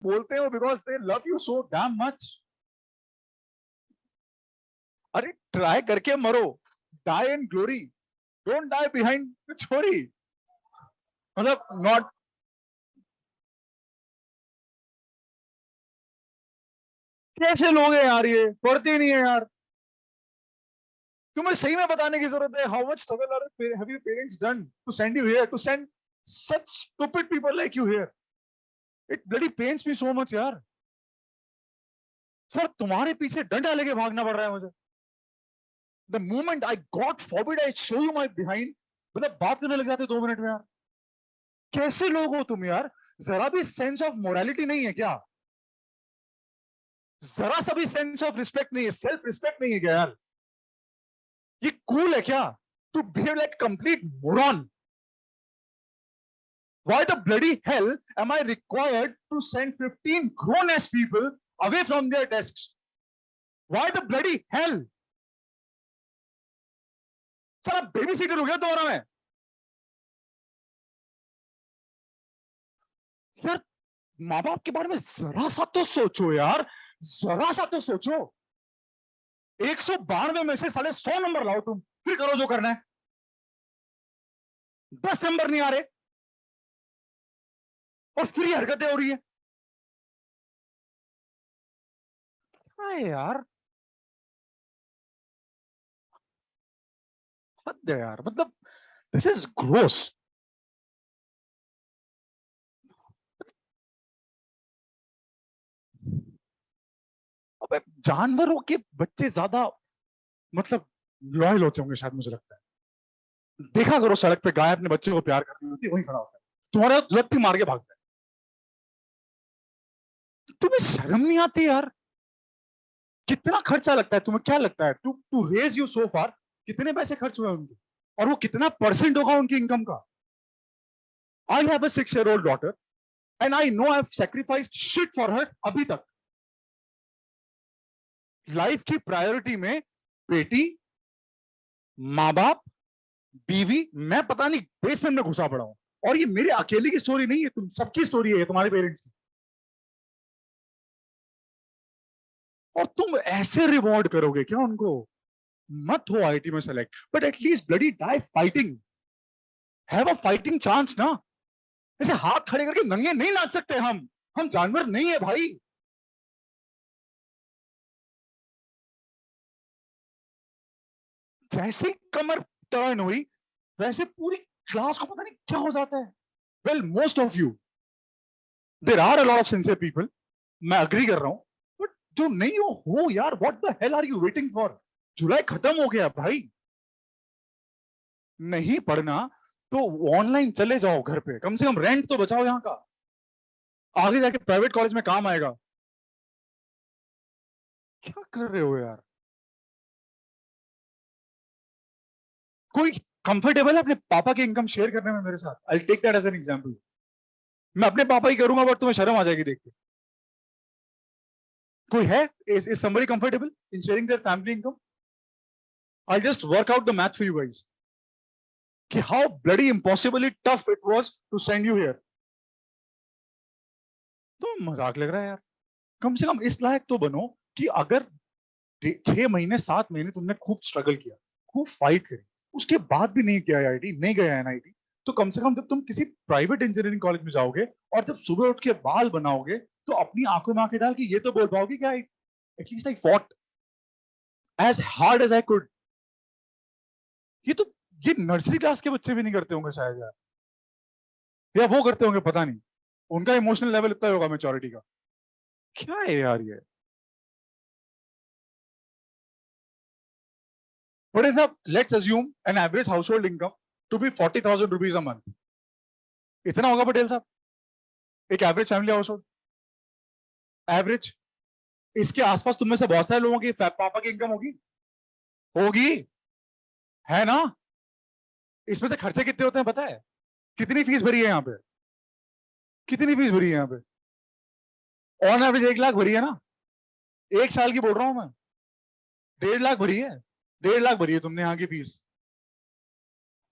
बोलते हो because they love you so damn much. अरे ट्राई करके मरो, die in glory, don't die behind छोरी। मतलब नॉट, कैसे लोग हैं यार, ये पढ़ते ही नहीं है यार। तुम्हें सही में बताने की जरूरत है, how much struggle are have your parents done to send you here, to send such stupid people like you here. It bloody pains me so much यार। सर तुम्हारे पीछे डंडा लेके भागना पड़ रहा है मुझे। The moment I got forbid I show you my behind, मतलब बात करने लग जाते 2 मिनट में यार। कैसे लोग हो तुम यार, जरा भी सेंस ऑफ मोरालिटी नहीं है क्या? जरा सा भी सेंस ऑफ रिस्पेक्ट नहीं है, सेल्फ रिस्पेक्ट नहीं है क्या यार? ये कूल है क्या to behave like complete moron? Why the bloody hell am I required to send 15 grown ass people away from their desks? Why the bloody hell? सारा बेबी सीटर हो गया तुम्हारा मैं यार। माँ बाप के बारे में जरा सा तो सोचो यार, जरा सा तो सोचो। 192 में से 150 नंबर लाओ तुम, फिर करो जो करना है। 10 नंबर नहीं आ रहे और फिर ये हरकतें हो रही है। हाँ यार, हद है यार, मतलब दिस इज ग्रोस। अबे जानवरों के बच्चे ज्यादा मतलब लॉयल होते होंगे शायद, मुझे लगता है। देखा करो सड़क पे गाय अपने बच्चे को प्यार करती होती है, वहीं खड़ा होता है, तुम्हारा लत्ती मार के भागता है। तुम्हें शर्म नहीं आती यार? कितना खर्चा लगता है, तुम्हें क्या लगता है to to raise you so far? कितने पैसे खर्च हुए उनके, और वो कितना परसेंट होगा उनकी इनकम का? I have a 6 year old daughter and I know I have sacrificed shit for her अभी तक। लाइफ की प्रायोरिटी में बेटी, माँ बाप, बीवी, मैं पता नहीं बेसमेंट में घुसा पड़ा हूं। और ये मेरे अकेले की स्टोरी नहीं है, तुम सबकी स्टोरी है, तुम्हारे पेरेंट्स की। और तुम ऐसे रिवॉर्ड करोगे क्या उनको? मत हो आईटी में select, but at least bloody die fighting, have a fighting chance ना। ऐसे हाथ खड़े करके नंगे नहीं नाच सकते हम जानवर नहीं है भाई। जैसे ही कमर टर्न हुई, वैसे पूरी क्लास को पता नहीं क्या हो जाता है। Well most of you, there are a lot of sincere people, मैं अग्री कर रहा हूं, बट जो नहीं हो यार, what the hell are you waiting for? जुलाई खत्म हो गया भाई। नहीं पढ़ना तो ऑनलाइन चले जाओ घर पे, कम से कम रेंट तो बचाओ यहाँ का, आगे जाके प्राइवेट कॉलेज में काम आएगा। क्या कर रहे हो यार? कोई कंफर्टेबल है अपने पापा की इनकम शेयर करने में मेरे साथ? I take that as an example. मैं अपने पापा ही करूंगा, बट तुम्हें शर्म आ जाएगी देख के। कोई है is somebody comfortable in sharing their family income? I just work out the math for you guys कि how bloody impossibly tough it was to send you here. तो मजाक लग रहा है यार। कम से कम इस लायक तो बनो कि अगर 6 महीने 7 महीने तुमने खूब स्ट्रगल किया, खूब फाइट करी, उसके बाद भी नहीं किया आईआईटी, नहीं गया एनआईटी, तो कम से कम जब तुम किसी प्राइवेट इंजीनियरिंग कॉलेज में जाओगे और जब सुबह उठ के बाल बनाओगे, तो अपनी आंखों में आंखें डाल के ये तो बोल पाओगे कि I at least I fought as hard as I could. ये तो ये नर्सरी क्लास के बच्चे भी नहीं करते होंगे शायद यार, या वो करते होंगे पता नहीं, उनका इमोशनल लेवल इतना ही होगा मेच्योरिटी का। क्या है यार ये? बड़े साहब, let's assume an average household income to be 40,000 rupees a month. इतना होगा पटेल साहब, एक average family household, average. इसके आसपास तुम में से बहुत सारे लोगों की पापा की इनकम होगी, होगी, है ना? इसमें से खर्चे कितने होते हैं पता है? कितनी फीस भरी है यहाँ पे? कितनी फीस भरी है यहाँ पे? ऑन एवरेज 1 लाख भरी है ना? 1 साल की बोल रहा हूं मैं। 1.5 लाख भरी है, 1.5 लाख भरी है तुमने यहाँ की फीस।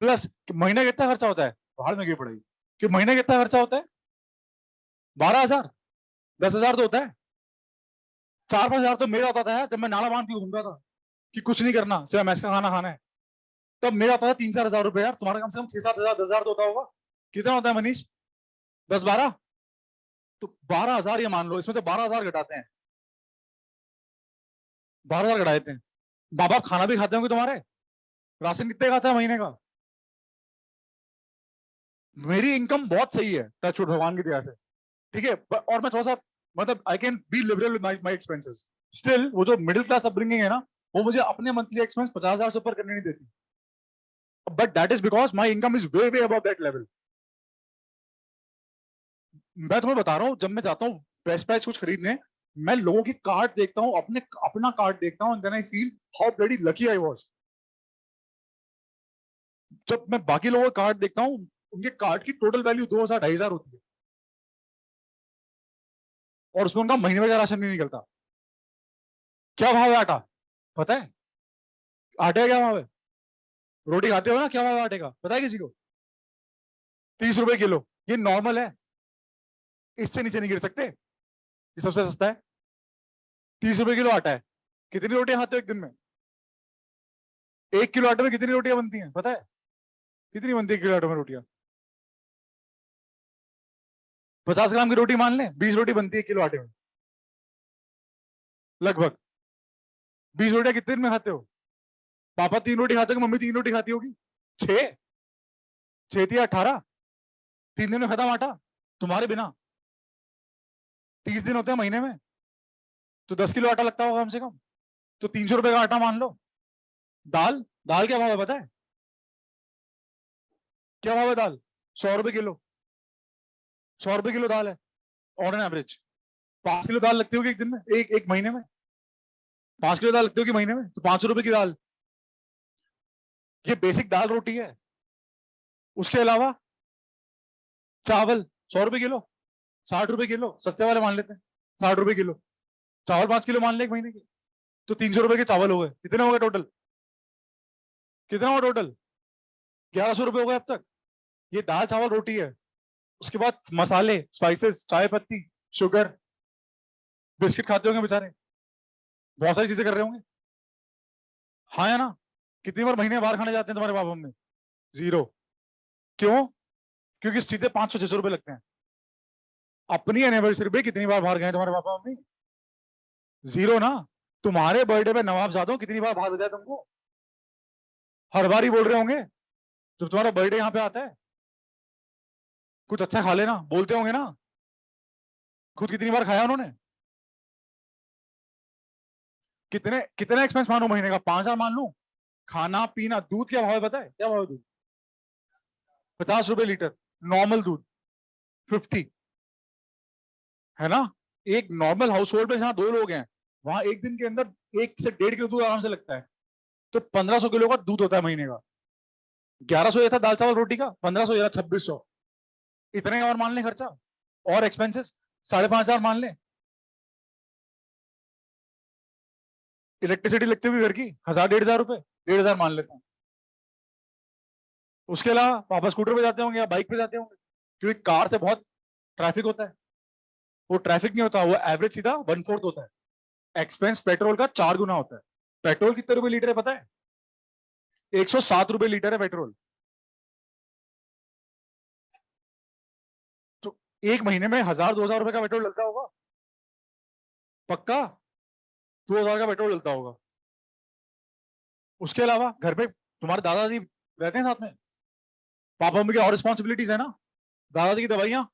प्लस महीने कितना खर्चा होता है, बाहर में की पड़ेगी कि महीने कितना खर्चा होता है? 12,000। 10,000 तो होता है। 4-5 हजार तो मेरा होता था जब मैं नाला बांध के घूमता था कि कुछ नहीं करना, सिर्फ मैस का खाना खाना है। तब मेरा होता था 3-4 हजार रुपए यार। तुम्हारा कम से कम 6-7 हजार, 10,000 तो होता होगा। कितना होता है मनीष? 10-12? तो 12,000 ये मान लो, इसमें से 12,000 घटाते हैं, 12,000 घटा देते हैं। बाप बाप खाना भी खाते होंगे तुम्हारे। राशन कितने खाता है महीने का? मेरी इनकम बहुत सही है, टचवुड, भगवान की दया से। ठीक है, और मैं थोड़ा सा, मतलब I can be liberal with my expenses. Still वो जो मिडिल क्लास अपब्रिंगिंग है ना, वो मुझे अपने मंथली एक्सपेंस 50,000 से ऊपर करने नहीं देती। But that is because my income is way way above that level. मैं तुम्हें बता रहा हूँ, जब मैं जाता हूँ बेस्ट प्राइस कुछ खरीदने, मैं लोगों की कार्ड देखता हूँ, अपना कार्ड देखता हूँ, and then I feel how bloody lucky I was. जब मैं बाकी लोगों का कार्ड देखता हूँ, उनके कार्ड की टोटल वैल्यू 2,000-2,500 होती है, और उसमें उनका महीने में का राशन नहीं निकलता। क्या भाव है आटा? पता है आटे का क्या भाव है? रोटी खाते हो ना, क्या भाव है आटे का पता है किसी को? 30 रुपए किलो। ये नॉर्मल है, इससे नीचे नहीं गिर सकते, ये सबसे सस्ता है। 30 रुपए किलो आटा है। कितनी रोटियां खाते हो एक दिन में? 1 किलो आटे में कितनी रोटियां बनती हैं पता है? कितनी बनती है 1 किलो आटे में रोटियां? 50 ग्राम की रोटी मान लें, 20 रोटी बनती है 1 किलो आटे में, लगभग। 20 रोटियां कितने दिन में खाते हो? पापा 3 रोटी खाते हो, मम्मी 3 रोटी खाती होगी। 6, 6 या 18, 3 दिन में खत्म आटा तुम्हारे बिना। 30 दिन होते हैं महीने में, तो 10 किलो आटा लगता होगा कम से कम। तो 300 रुपए का आटा मान लो। दाल, दाल क्या भाव है पता है? क्या भाव है दाल? 100 रुपए किलो। 100 रुपए किलो दाल है ऑन एन एवरेज। 5 किलो दाल लगती होगी एक दिन में, एक एक महीने में। 5 किलो दाल लगती होगी महीने में, तो 500 रुपए की दाल। ये बेसिक दाल रोटी है। उसके अलावा चावल 100 रुपए किलो, 60 रुपए किलो, सस्ते वाले मान लेते हैं। 60 रुपए किलो चावल, 5 किलो मान ले एक महीने के। तो 300 रुपए के चावल हो गए, कितने हो गए टोटल? कितना हुआ टोटल? 1,100 रुपए हो गए अब तक। ये दाल चावल रोटी है। उसके बाद मसाले, स्पाइसेस, चाय पत्ती, शुगर, बिस्किट खाते होंगे बेचारे, बहुत सारी चीजें कर रहे होंगे। हाँ या ना? कितनी बार महीने बाहर खाने जाते हैं तुम्हारे बाबा मम्मी? जीरो। क्यों? क्योंकि सीधे 500-600 रुपए लगते हैं। अपनी एनिवर्सरी पे कितनी बार बाहर गए तुम्हारे पापा मम्मी? जीरो ना। तुम्हारे बर्थडे पे नवाबजादों कितनी बार बाहर भेजा है तुमको? हर बार ही बोल रहे होंगे जब तुम्हारा बर्थडे यहाँ पे आता है, कुछ अच्छा खा लेना, बोलते होंगे ना। खुद कितनी बार खाया उन्होंने? कितने कितने एक्सपेंस मानो महीने का? 5,000 मान लू। खाना पीना, दूध क्या भाव है पता है? क्या भाव है दूध? 50 रुपए लीटर। नॉर्मल दूध 50, है ना? एक नॉर्मल हाउस होल्ड में जहां 2 लोग हैं, वहां एक दिन के अंदर 1 से 1.5 किलो दूध आराम से लगता है। तो 1,500 किलो का दूध होता है महीने का। 1,100 ये था दाल चावल रोटी का, 1,500 ये था 2,600। इतने और मान लें खर्चा, और एक्सपेंसेस 5,500 मान लें। इलेक्ट्रिसिटी लगती हुई घर की 1,000-1,500 रुपए, 1,500 मान लेते हैं। उसके अलावा पापा स्कूटर पे जाते होंगे या बाइक पे जाते होंगे, क्योंकि कार से बहुत ट्रैफिक होता है। वो ट्रैफिक नहीं होता, वो एवरेज सीधा 1/4 होता है। एक्सपेंस पेट्रोल का 4 गुना होता है। पेट्रोल कितने रुपए लीटर है पता है? 107 रुपए लीटर है पेट्रोल। तो एक महीने में 1,000-2,000 रुपए का पेट्रोल डलता होगा पक्का। 2,000 का पेट्रोल डलता होगा। उसके अलावा घर पे तुम्हारे दादा दादी रहते हैं साथ में। पापा मम्मी की और रिस्पॉन्सिबिलिटीज है ना। दादाजी की दवाइयाँ,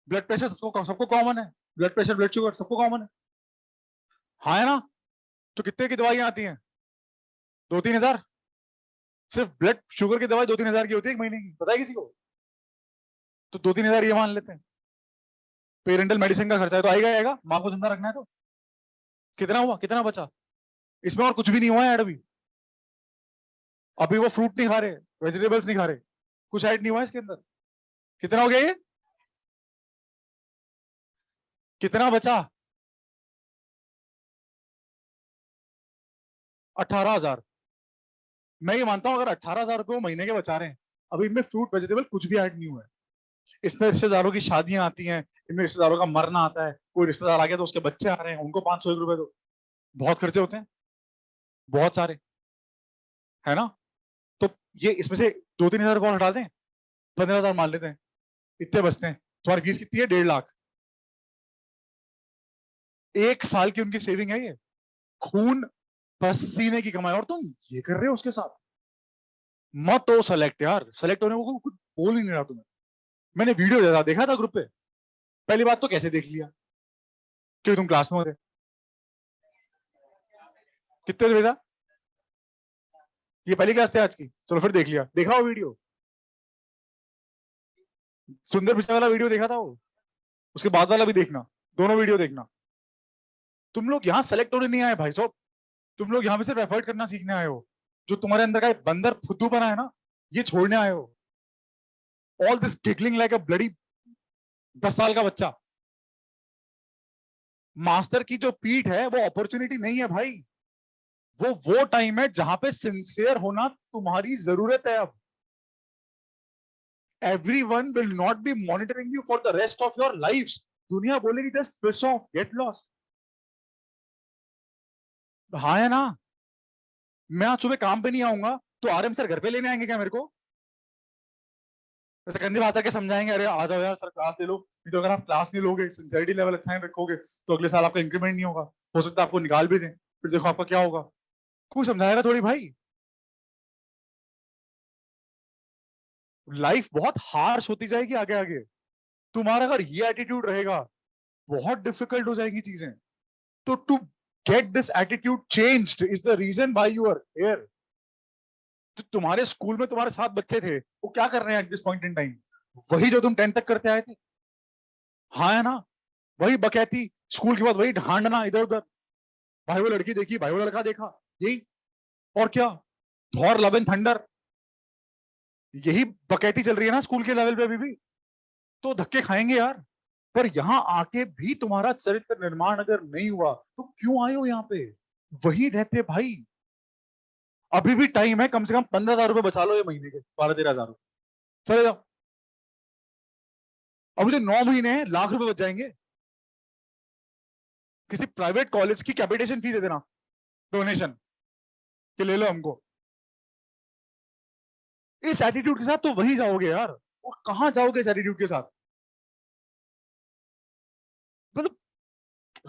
ब्लड प्रेशर, सबको सबको कॉमन है। ब्लड प्रेशर, ब्लड शुगर सबको कॉमन है। हाँ है ना? तो कितने की दवाइयाँ आती हैं? 2-3 हजार। सिर्फ ब्लड शुगर की दवाई 2-3 हजार की होती है एक महीने की, पता है किसी को? तो 2-3 हजार ये मान लेते हैं। पेरेंटल मेडिसिन का खर्चा है तो आएगा आएगा, माँ को जिंदा रखना है तो। कितना हुआ, कितना बचा? इसमें और कुछ भी नहीं हुआ है ऐड अभी। अभी वो फ्रूट नहीं खा रहे, वेजिटेबल्स नहीं खा रहे, कुछ ऐड नहीं हुआ है इसके अंदर। कितना हो गया ये? कितना बचा? 18,000। मैं ये मानता हूं अगर 18,000 रुपए वो महीने के बचा रहे हैं, अभी इनमें फ्रूट वेजिटेबल कुछ भी ऐड नहीं हुआ है, इसमें रिश्तेदारों की शादियां आती हैं, इनमें रिश्तेदारों का मरना आता है, कोई रिश्तेदार आ गया तो उसके बच्चे आ रहे हैं, उनको 500 रुपए दो, बहुत खर्चे होते हैं, बहुत सारे, है ना? तो ये इसमें से 2-3 हजार कौन हटा दें, 15,000 मान लेते हैं, इतने बचते हैं। तुम्हारी फीस कितनी है? 1.5 लाख। 1 साल की उनकी सेविंग है ये, खून पसीने की कमाई, और तुम ये कर रहे हो उसके साथ। मत हो सेलेक्ट यार, सेलेक्ट होने को कुछ बोल ही नहीं रहा तुम्हें। मैंने वीडियो देखा था ग्रुप पे, पहली बात तो कैसे देख लिया, क्योंकि तुम क्लास में होते। कितने बेटा, ये पहली क्लास थी आज की, चलो फिर देख लिया, देखा वो वीडियो, सुंदर पिचाई वाला वीडियो देखा था वो, उसके बाद वाला भी देखना, दोनों वीडियो देखना। तुम लोग यहाँ सेलेक्ट होने नहीं आए भाई साहब, तुम लोग यहाँ पे सिर्फ एफर्ट करना सीखने आए हो। जो तुम्हारे अंदर का बंदर फुद्दू बना है ना, ये छोड़ने आए हो। All this giggling like a bloody 10 साल का बच्चा। मास्टर की जो पीठ है वो अपॉर्चुनिटी नहीं है भाई, वो टाइम है जहां पे सिंसियर होना तुम्हारी जरूरत है। अब everyone will not be monitoring you for the rest of your lives. दुनिया बोलेगी just piss off, get lost. हाँ है ना? मैं आज सुबह काम पे नहीं आऊंगा तो आरएम सर घर पे लेने आएंगे क्या मेरे को? ऐसे कंधे बात करके समझाएंगे, अरे आ जाओ यार सर क्लास ले लो, नहीं तो अगर आप क्लास नहीं लोगे, सिंसियरिटी लेवल अच्छा नहीं रखोगे, तो अगले साल आपका इंक्रीमेंट नहीं होगा, हो सकता है आपको निकाल भी दें, फिर देखो आपका क्या होगा। कोई समझाएगा थोड़ी भाई। लाइफ बहुत हार्श होती जाएगी आगे आगे, तुम्हारा अगर ये एटीट्यूड रहेगा बहुत डिफिकल्ट हो जाएंगी चीजें। तो to get this attitude changed is the reason why you are here. तो तुम्हारे स्कूल में तुम्हारे साथ बच्चे थे, वो क्या कर रहे हैं at this point in time? वही जो तुम 10th तक करते आए थे। हाँ है ना? वही बकैती, स्कूल के बाद वही ढांडना इधर उधर, भाई वो लड़की देखी, भाई वो लड़का देखा, यही। और क्या, थॉर लव एंड थंडर, यही बकैती चल रही है ना स्कूल के लेवल पे अभी भी। तो धक्के खाएंगे यार, पर यहाँ आके भी तुम्हारा चरित्र निर्माण अगर नहीं हुआ तो क्यों आए हो यहाँ पे? वही रहते भाई। अभी भी टाइम है, कम से कम 15,000 रुपए बचा लो ये महीने के, 12-13 हजार, चले जाओ। अभी तो 9 महीने हैं, लाख रुपए बच जाएंगे। किसी प्राइवेट कॉलेज की कैपिटेशन फीस दे देना, डोनेशन के ले लो हमको। इस एटीट्यूड के साथ तो वही जाओगे यार, और कहां जाओगे इस एटीट्यूड के साथ? मतलब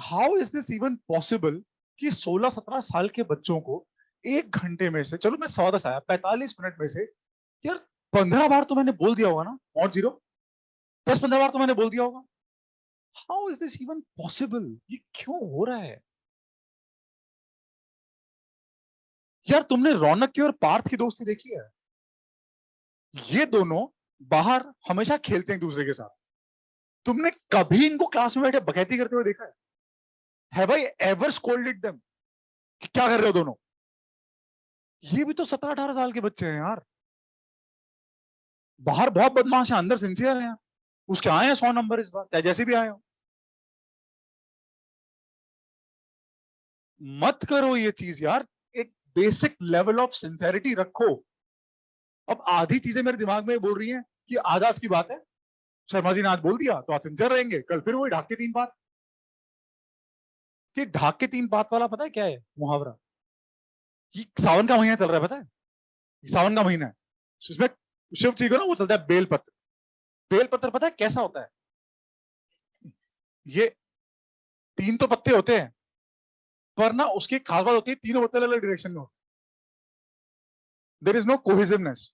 how is this even possible कि 16-17 साल के बच्चों को 1 घंटे में से, चलो मैं 110 आया, 45 मिनट में से यार 15 बार तो मैंने बोल दिया होगा ना, नॉट जीरो, 10-15 बार तो मैंने बोल दिया होगा। How is this even possible? ये क्यों हो रहा है यार? तुमने रौनक की और पार्थ की दोस्ती देखी है? ये दोनों बाहर हमेशा खेलते हैं एक दूसरे के साथ। तुमने कभी इनको क्लास में बैठे बकैती करते हुए देखा है? Have I ever scolded them कि क्या कर रहे हो दोनों? ये भी तो 17-18 साल के बच्चे हैं यार। बाहर बहुत बदमाश है, अंदर सिंसियर है यार। उसके आए हैं 100 नंबर इस बार, चाहे जैसे भी आए हो। मत करो ये चीज यार, एक बेसिक लेवल ऑफ सिंसेरिटी रखो। अब आधी चीजें मेरे दिमाग में बोल रही हैं कि आज आज की बात है, शर्मा जी ने आज बोल दिया तो आज सिंसियर रहेंगे, कल फिर वही ढाक के 3 बात। कि ढाक के 3 बात वाला पता है क्या है मुहावरा? कि सावन का महीना चल रहा है, पता है? सावन का महीना है, इसमें शिव जी को ना वो चलता है बेलपत्र। बेलपत्र पता है कैसा होता है? ये 3 तो पत्ते होते हैं, पर ना उसकी खास बात होती है, तीनों पत्ते अलग डायरेक्शन में। देर इज नो कोहेसिवनेस,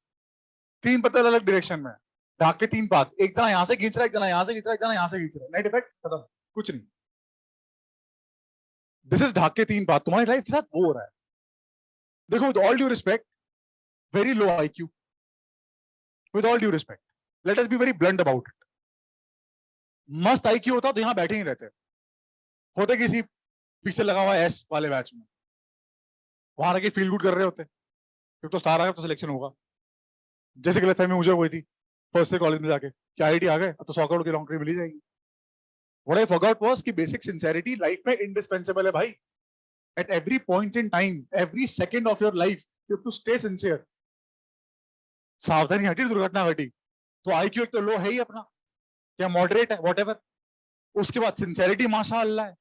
3 पत्ते अलग डायरेक्शन में। ढाक के 3 बात, एक जना यहां से खींच रहा है, एक जना यहां से खींच रहा है, एक जना यहां से खींच रहा है, नेट इफेक्ट खत्म, कुछ नहीं। दिस इज ढाक के 3 बात, तुम्हारी लाइफ के साथ वो हो रहा है। देखो with all due respect, very low IQ, with all due respect, let us be very blunt about it. मस्त IQ होता तो यहां बैठे ही रहते, होते किसी पीछे लगा हुआ एस वाले बैच में, वहां रह के फील गुड कर रहे होते, फिर तो स्टार आ गया तो सिलेक्शन होगा। जैसे गलतफहमी मुझे हुई थी फर्स्ट ईयर कॉलेज में जाके, क्या IIT आ गए अब तो 100 करोड़ की लॉन्ट्री मिली जाएगी। व्हाट आई फॉरगॉट वाज कि बेसिक सिंसेरिटी लाइफ में इंडिस्पेंसेबल है भाई। At every point in time, every second of your life, you have to stay sincere. सावधानी हटी दुर्घटना घटी, तो IQ एक तो लो है ही अपना, क्या मॉडरेट है, वॉट। उसके बाद सिंसेरिटी माशाअल्लाह है,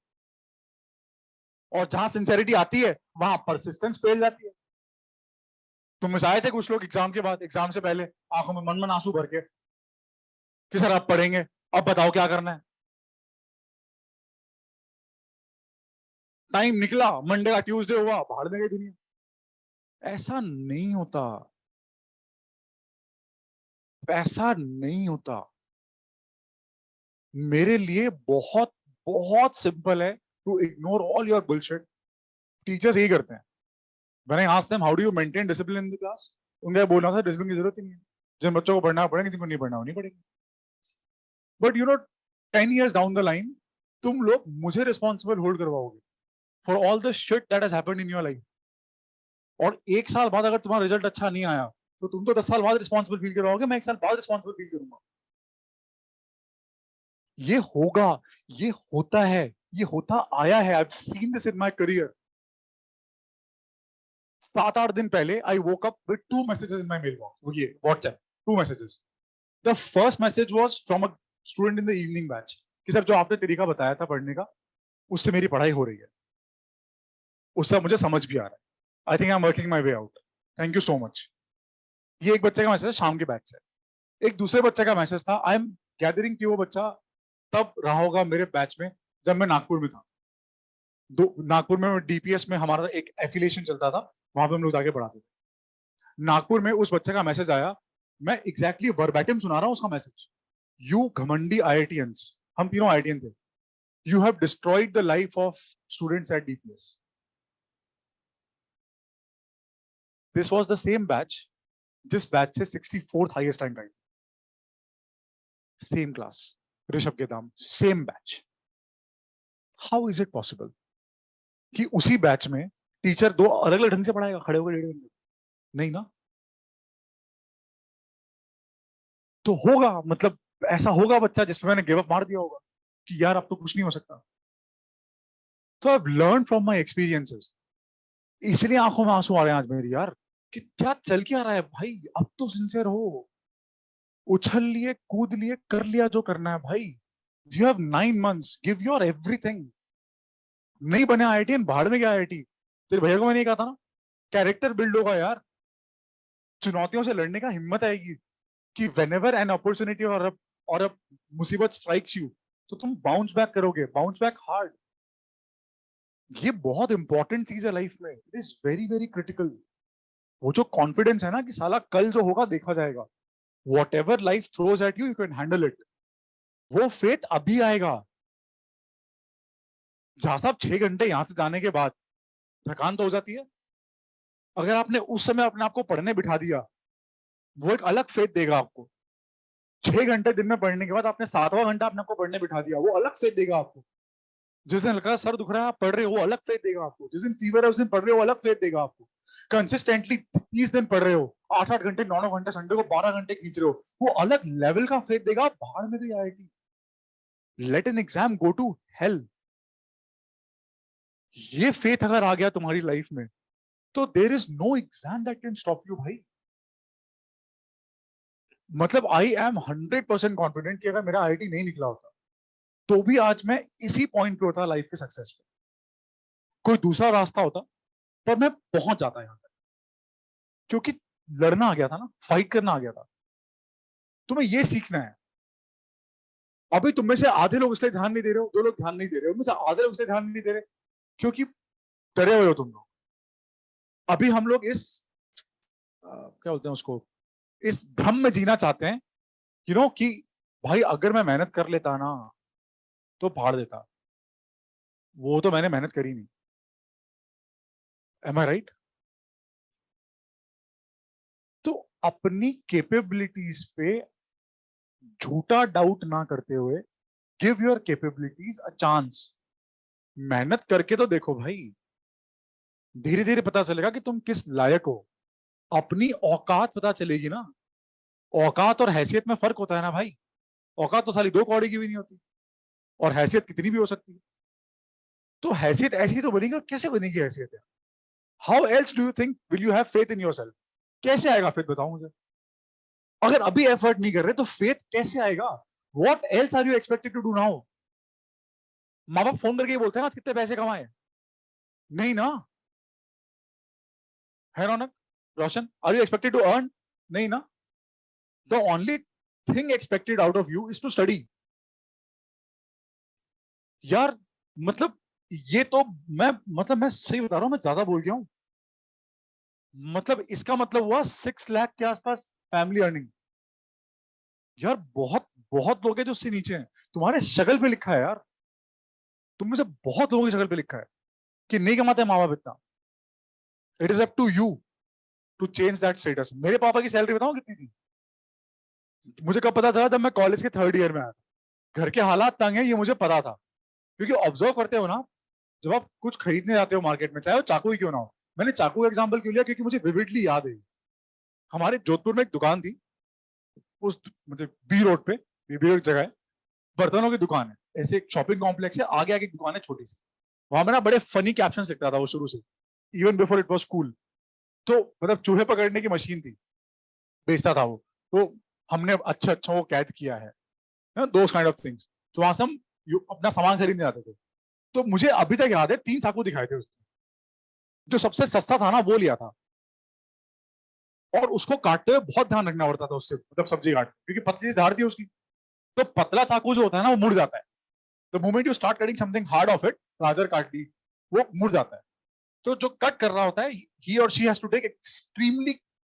और जहां सिंसेरिटी आती है वहां परसिस्टेंस फेल जाती है। तुम में से आए थे कुछ लोग एग्जाम के बाद, एग्जाम से पहले आंखों में मन आंसू भर के कि सर आप पढ़ेंगे, अब बताओ क्या करना है। टाइम निकला, मंडे का ट्यूसडे हुआ, भाड़ में गई दुनिया। ऐसा नहीं होता, ऐसा नहीं होता। मेरे लिए बहुत बहुत सिंपल है to ignore all your bullshit. Teachers यही करते हैं। When I ask them how do you maintain discipline in the class, उनका बोलना था डिसिप्लिन की जरूरत ही नहीं है, जिन बच्चों को पढ़ना पड़ेगा, जिनको नहीं पढ़ना वो नहीं पढ़ेंगे। But 10 years down the line तुम लोग मुझे रिस्पॉन्सिबल होल्ड करवाओगे for all the shit that has happened in your life. और 1 साल बाद अगर तुम्हारा रिजल्ट अच्छा नहीं आया तो तुम तो 10 साल बाद रिस्पॉन्सिबल फील करवाओगे, मैं 1 साल बाद रिस्पॉन्सिबल फील करूंगा। ये होगा, ये होता है, ये होता आया है। I have seen this in my career. 7-8 दिन पहले I woke up with 2 messages in my mail box, ये WhatsApp 2 messages. The first message was from a student in the evening batch कि सर जो आपने तरीका बताया था पढ़ने का, उससे मेरी पढ़ाई हो रही है, उससे मुझे समझ भी आ रहा है। I think I am working my way out, thank you so much. ये एक बच्चे का मैसेज शाम के बैच से। एक दूसरे बच्चे का मैसेज था, आई एम गैदरिंग कि वो बच्चा तब रहा होगा मेरे बैच में जब मैं नागपुर में था। नागपुर में डीपीएस में हमारा एक एफिलिएशन चलता था, वहां पे हम लोग जाके पढ़ाते थे। नागपुर में उस बच्चे का मैसेज आया, मैं एग्जैक्टली वर्बैटिम सुना रहा हूँ उसका मैसेज। यू घमंडी आईआईटीएंस, हम तीनों आईआईटीएन थे, you have destroyed the life of students at DPS. This was the same batch जिस बैच से 64th हाईएस्ट रैंक आई, सेम क्लास, ऋषभ के दाम, same batch. How is it possible कि उसी बैच में टीचर 2 अलग अलग ढंग से पढ़ाएगा खड़े होकर 1.5 घंटे? नहीं ना। तो होगा, मतलब ऐसा होगा बच्चा जिसपे मैंने गिव अप मार दिया होगा कि यार अब तो कुछ नहीं हो सकता। तो I have learn from my experiences. इसलिए आंखों में आंसू आ रहे हैं आज मेरी यार, कि क्या चल क्या रहा है भाई। अब तो सिंसियर हो, उछल लिए, कूद लिए, कर लिया जो करना है भाई। You have 9 months, give your everything. नहीं बने आईआईटी, भाड़ में गया आईआईटी। तेरे भैया को मैंने कहा था ना, कैरेक्टर बिल्ड होगा यार, चुनौतियों से लड़ने का हिम्मत आएगी कि whenever an opportunity और a मुसीबत स्ट्राइक्स यू तो तुम बाउंस बैक करोगे, बाउंस बैक हार्ड। ये बहुत इंपॉर्टेंट चीज है लाइफ में, it is very very critical. वो जो कॉन्फिडेंस है ना कि साला कल जो होगा देखा जाएगा, whatever life throws at you, you can handle it, वो फेथ अभी आएगा। जहां साहब 6 घंटे यहां से जाने के बाद थकान तो हो जाती है, अगर आपने उस समय अपने आप को पढ़ने बिठा दिया, वो एक अलग फेथ देगा आपको। 6 घंटे दिन में पढ़ने के बाद आपने 7वां घंटा अपने आपको पढ़ने बिठा दिया, वो अलग फेथ देगा आपको। जिस दिन लगा सर दुख रहा है आप पढ़ रहे हो, वो अलग फेथ देगा आपको। जिस दिन फीवर है उस दिन पढ़ रहे हो, वो अलग फेथ देगा आपको। कंसिस्टेंटली 30 दिन पढ़ रहे हो, 8-8 घंटे 9-9 घंटे, संडे को 12 घंटे खींच रहे हो, वो अलग लेवल का फेथ देगा। बाहर में भी IIT, let an exam go to hell. ये फेथ अगर आ गया तुम्हारी लाइफ में तो there is no exam that can stop you भाई। मतलब आई एम 100% कॉन्फिडेंट कि अगर मेरा आईआईटी नहीं निकला होता तो भी आज मैं इसी पॉइंट पे होता लाइफ के सक्सेस पे। कोई दूसरा रास्ता होता पर मैं पहुंच जाता यहाँ तक, क्योंकि लड़ना आ गया था ना, फाइट करना आ गया था। तुम्हें ये सीखना है। अभी तुम में से आधे लोग इसलिए ध्यान नहीं दे रहे हो, जो लोग ध्यान नहीं दे रहे हो, उनमें से आधे लोग इसलिए ध्यान नहीं दे रहे क्योंकि डरे हुए हो तुम लोग। अभी हम लोग इस क्या बोलते हैं उसको, इस भ्रम में जीना चाहते हैं कि भाई अगर मैं मेहनत कर लेता ना तो फाड़ देता। वो तो मैंने मेहनत करी नहीं। एम आई राइट? तो अपनी कैपेबिलिटीज पे झूठा डाउट ना करते हुए, give your capabilities a chance. मेहनत करके तो देखो भाई, धीरे धीरे पता चलेगा कि तुम किस लायक हो। अपनी औकात पता चलेगी ना। औकात और हैसियत में फर्क होता है ना भाई। औकात तो साली 2 कौड़ी की भी नहीं होती, और हैसियत कितनी भी हो सकती है। तो हैसियत ऐसी तो बनेगी, और कैसे बनेगी हैसियत? How else do you think will you have faith in yourself? कैसे आएगा फेथ, बताओ मुझे। अगर अभी एफर्ट नहीं कर रहे तो फेथ कैसे आएगा? What else are you expected to do now? माँ बाप फोन करके ही बोलते हैं आज कितने पैसे कमाए? नहीं ना, है रौनक? रोशन, are you expected to earn? नहीं ना. The only thing expected out of you is to study. यार मतलब ये तो मैं सही बता रहा हूं, मैं ज्यादा बोल गया हूं. मतलब इसका मतलब हुआ 6 लाख के आसपास फैमिली अर्निंग. यार बहुत बहुत लोग हैं जो उससे नीचे हैं. तुम्हारे शक्ल पे लिखा है यार, तुम में से बहुत लोगों की शक्ल पे लिखा है कि नहीं कमाते माँ बाप इतना. It is up to you to change that status. मेरे पापा की सैलरी बताऊं कितनी थी? मुझे कब पता चला? जब मैं कॉलेज के 3rd ईयर में आया. घर के हालात तंग है ये मुझे पता था, क्योंकि ऑब्जर्व करते हो ना, जब आप कुछ खरीदने जाते हो मार्केट में, चाहे वो चाकू ही क्यों ना हो. मैंने चाकू का एग्जांपल क्यों लिया? क्योंकि मुझे विविडली याद है. हमारे जोधपुर में एक दुकान थी, उस मतलब बी रोड पे, बी रोड जगह है, बर्तनों की दुकान है. ऐसे एक शॉपिंग कॉम्प्लेक्स है, आगे आगे दुकान है छोटी सी. वहां में ना बड़े फनी कैप्शंस लिखता था वो शुरू से, even before it was cool. तो मतलब चूहे पकड़ने की मशीन थी, बेचता था वो. तो हमने अच्छा अच्छा वो कैद किया है, दोस काइंड ऑफ थिंग्स. तो वहां से हम अपना सामान खरीदने जाते थे. तो मुझे अभी तक याद है 3 चाकू दिखाए थे उसने. जो सबसे सस्ता था ना वो लिया था, और उसको काटते हुए बहुत ध्यान रखना पड़ता था उससे, मतलब सब्जी काट, क्योंकि पतली सी धार थी उसकी. तो पतला चाकू जो होता है ना वो मुड़ जाता है. The moment you start cutting something hard of it, गाजर काट ली, वो मुड़ जाता है. तो जो कट कर रहा होता है, ही और she has to take extremely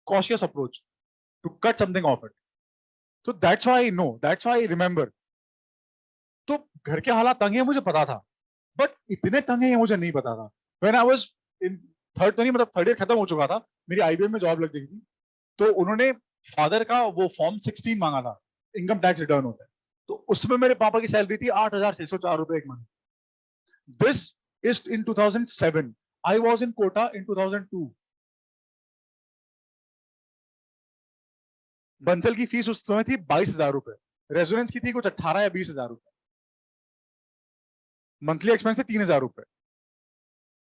cautious approach to cut something of it. तो that's why I know, that's why I remember. तो घर के हालात तंग है मुझे पता था, बट इतने तंग है ये मुझे नहीं पता था. When I was in third, तो नहीं मतलब 3rd ईयर खत्म हो चुका था, मेरी आईबीएम में जॉब लग गई थी. तो उन्होंने फादर का वो फॉर्म 16 मांगा था, इनकम टैक्स रिटर्न होता है. तो उसमें मेरे पापा की सैलरी थी 8,604 रुपए एक month. This is in 2007. I was in Kota in 2002. Bansal की फीस उस समय थी 22,000 रुपए. रेजोनेंस की थी कुछ 18 या 20,000 रुपए. मंथली एक्सपेंस थे 3,000 रुपए.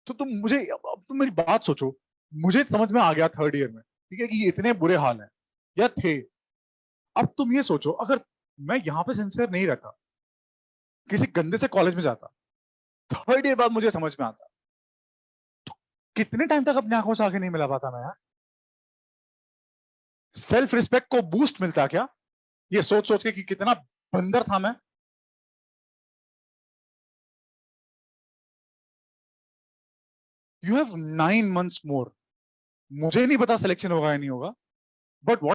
तो अब तुम मेरी बात सोचो. मुझे समझ में आ गया 3rd ईयर में, ठीक है, कि ये इतने बुरे हाल हैं या थे. अब तुम ये सोचो, अगर मैं यहाँ पे सिंसियर नहीं रहता, किसी गंदे से कॉलेज में जाता, 3rd ईयर बाद मुझे समझ में आता, तो कितने टाइम तक अपनी आंखों से आगे नहीं मिला पाता मैं यार. सेल्फ रिस्पेक्ट को बूस्ट मिलता क्या ये सोच सोच के कि कितना बंदर था मैं. यू हैव 9 months मोर. मुझे नहीं पता सिलेक्शन होगा या नहीं होगा, बट